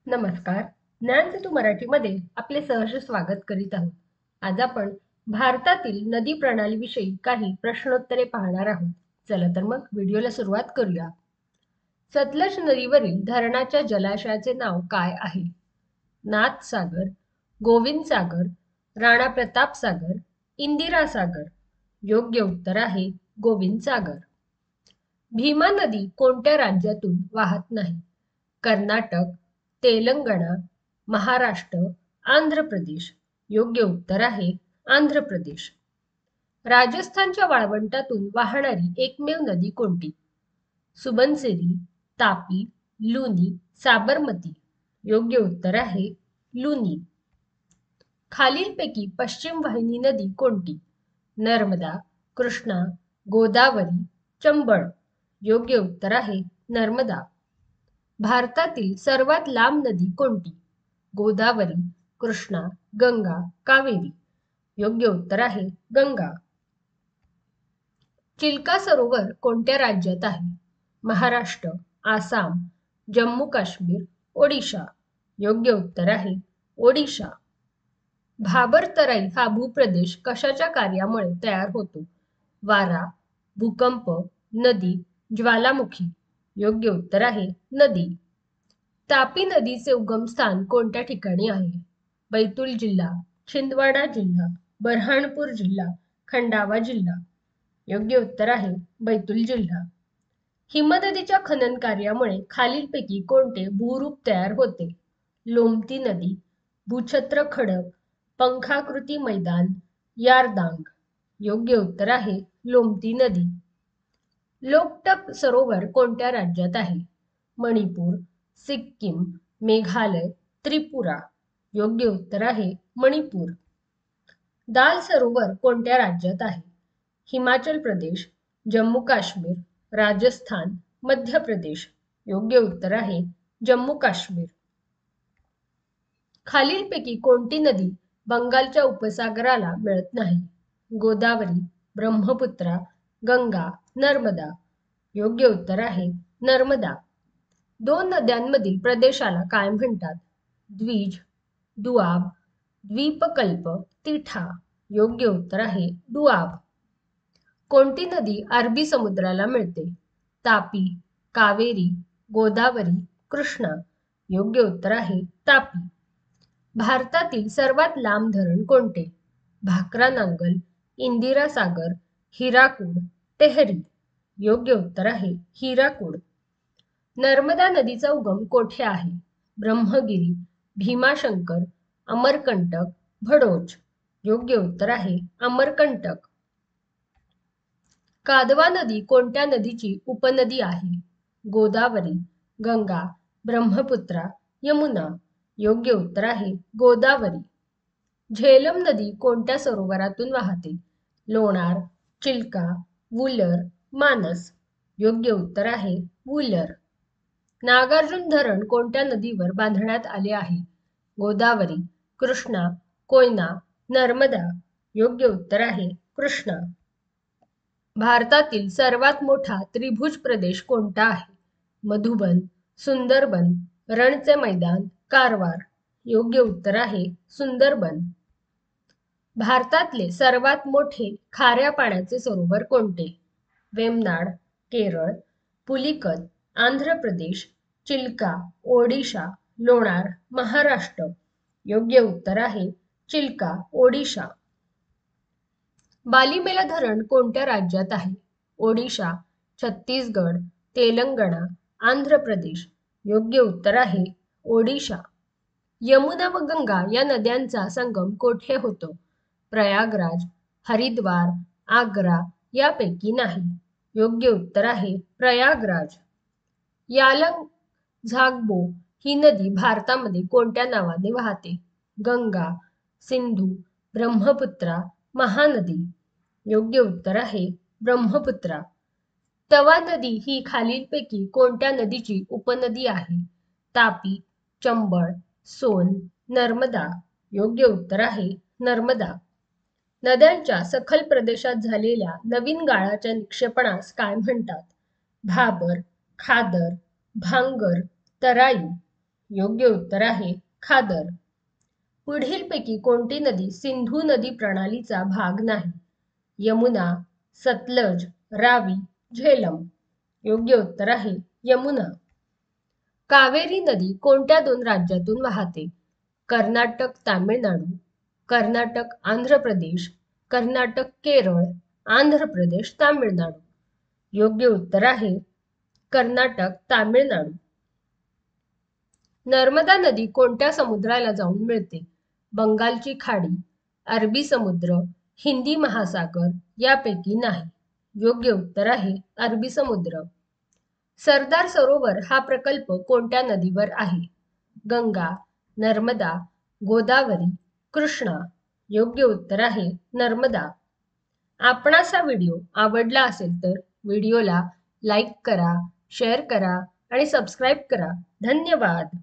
नमस्कार. ज्ञानसेतू मराठीमध्ये आपले सहर्ष स्वागत करीत आहोत. आज आपण भारतातील नदी प्रणालीविषयी काही प्रश्नोत्तरे पाहणार आहोत. चला तर मग व्हिडिओला सुरुवात करूया. सतलज नदीवरील धरणाच्या जलाशयाचे नाव काय आहे? नाथसागर, गोविंद सागर, राणा प्रताप सागर, इंदिरा सागर. योग्य उत्तर आहे गोविंद सागर. भीमा नदी कोणत्या राज्यातून वाहत नाही? कर्नाटक, तेलंगणा, महाराष्ट्र, आंध्र प्रदेश. योग्य उत्तर आहे आंध्र प्रदेश. राजस्थानच्या वाळवंटातून वाहणारी एकमेव नदी कोणती? सुबनसिरी, तापी, लुनी, साबरमती. योग्य उत्तर आहे लुनी. खालीलपैकी पश्चिम वाहिनी नदी कोणती? नर्मदा, कृष्णा, गोदावरी, चंबळ. योग्य उत्तर आहे नर्मदा. भारतातील सर्वात लांब नदी कोणती? गोदावरी, कृष्णा, गंगा, कावेरी. योग्य उत्तर आहे गंगा. चिल्का सरोवर कोणत्या राज्यात आहे? महाराष्ट्र, आसाम, जम्मू काश्मीर, ओडिशा. योग्य उत्तर आहे ओडिशा. भाबर तराई हा भूप्रदेश कशाच्या कार्यामुळे तयार होतो? वारा, भूकंप, नदी, ज्वालामुखी. योग्य उत्तर आहे नदी. तापी नदीचे उगमस्थान कोणत्या ठिकाणी आहे? बैतूल जिल्हा, छिंदवाडा जिल्हा, बऱ्हाणपूर जिल्हा, खंडावा जिल्हा. योग्य उत्तर आहे बैतूल जिल्हा. हिमनदीच्या खनन कार्यामुळे खालीलपैकी कोणते भूरूप तयार होते? लोमती नदी, भूछत्र खडक, पंखाकृती मैदान, यारदांग. योग्य उत्तर आहे लोमती नदी. लोकटक सरोवर कोणत्या राज्यात आहे? मणिपूर, सिक्कीम, मेघालय, त्रिपुरा. योग्य उत्तर आहे मणिपूर. दाल सरोवर कोणत्या राज्यात आहे? हिमाचल प्रदेश, जम्मू काश्मीर, राजस्थान, मध्य प्रदेश. योग्य उत्तर आहे जम्मू काश्मीर. खालीलपैकी कोणती नदी बंगालच्या उपसागराला मिळत नाही? गोदावरी, ब्रह्मपुत्रा, गंगा, नर्मदा. योग्य उत्तर आहे नर्मदा. दोन नद्यांमधील प्रदेशाला काय म्हणतात? द्विज, दुआब, द्वीपकल्प, तिठा. योग्य उत्तर आहे दुआब. कोणती नदी अरबी समुद्राला मिळते? तापी, कावेरी, गोदावरी, कृष्णा. योग्य उत्तर आहे तापी. भारतातील सर्वात लांब धरण कोणते? भाकरा नांगल, इंदिरा सागर, हिराकूड, तेहरी. योग्य उत्तर आहे हिराकूड. नर्मदा नदीचा उगम कोठे आहे? ब्रह्मगिरी, भीमाशंकर, अमरकंटक, भडोच. योग्य उत्तर आहे अमरकंटक. कादवा नदी कोणत्या नदीची उपनदी आहे? गोदावरी, गंगा, ब्रह्मपुत्रा, यमुना. योग्य उत्तर आहे गोदावरी. झेलम नदी कोणत्या सरोवरातून वाहते? लोणार, चिल्का, वुलर, मानस. योग्य उत्तर आहे वुलर. नागार्जुन धरण कोणत्या नदीवर बांधण्यात आले आहे? गोदावरी, कृष्णा, कोयना, नर्मदा. योग्य उत्तर आहे कृष्णा. भारतातील सर्वात मोठा त्रिभुज प्रदेश कोणता आहे? मधुबन, सुंदरबन, रणचे मैदान, कारवार. योग्य उत्तर आहे सुंदरबन. भारतातले सर्वात मोठे खाऱ्या पाण्याचे सरोवर कोणते? वेमनाड, केरळ, पुलिकत, आंध्र प्रदेश, चिल्का, ओडिशा, लोणार, महाराष्ट्र. योग्य उत्तर आहे चिल्का, ओडिशा. बालीमेला धरण कोणत्या राज्यात आहे? ओडिशा, छत्तीसगड, तेलंगणा, आंध्र प्रदेश. योग्य उत्तर आहे ओडिशा. यमुना व गंगा या नद्यांचा संगम कोठे होतो? प्रयागराज, हरिद्वार, आग्रा यापैकी नाही. योग्य उत्तर आहे प्रयागराज. यालंग झागबो ही नदी भारतामध्ये कोणत्या नावाने वाहते? गंगा, सिंधू, ब्रह्मपुत्रा, महानदी. योग्य उत्तर आहे ब्रह्मपुत्रा. तवा नदी ही खालीलपैकी कोणत्या नदीची उपनदी आहे? तापी, चंबळ, सोन, नर्मदा. योग्य उत्तर आहे नर्मदा. नद्यांच्या सखल प्रदेशात झालेल्या नवीन गाळाच्या निक्षेपणास काय म्हणतात? भाबर, खादर, भांगर, तराई. योग्य उत्तर आहे खादर. पुढीलपैकी कोणती नदी सिंधू नदी प्रणालीचा भाग नाही? यमुना, सतलज, रावी, झेलम. योग्य उत्तर आहे यमुना. कावेरी नदी कोणत्या दोन राज्यातून वाहते? कर्नाटक, तामिळनाडू, कर्नाटक, आंध्र प्रदेश, कर्नाटक, केरळ, आंध्र प्रदेश, तामिळनाडू. योग्य उत्तर आहे कर्नाटक, तामिळनाडू. नर्मदा नदी कोणत्या समुद्राला जाऊन मिळते? बंगालची खाडी, अरबी समुद्र, हिंदी महासागर यापैकी नाही. योग्य उत्तर आहे अरबी समुद्र. सरदार सरोवर हा प्रकल्प कोणत्या नदीवर आहे? गंगा, नर्मदा, गोदावरी, कृष्णा. योग्य उत्तर आहे नर्मदा. आपणास हा व्हिडिओ आवडला असेल तर व्हिडिओला लाईक करा, शेअर करा आणि सबस्क्राईब करा. धन्यवाद.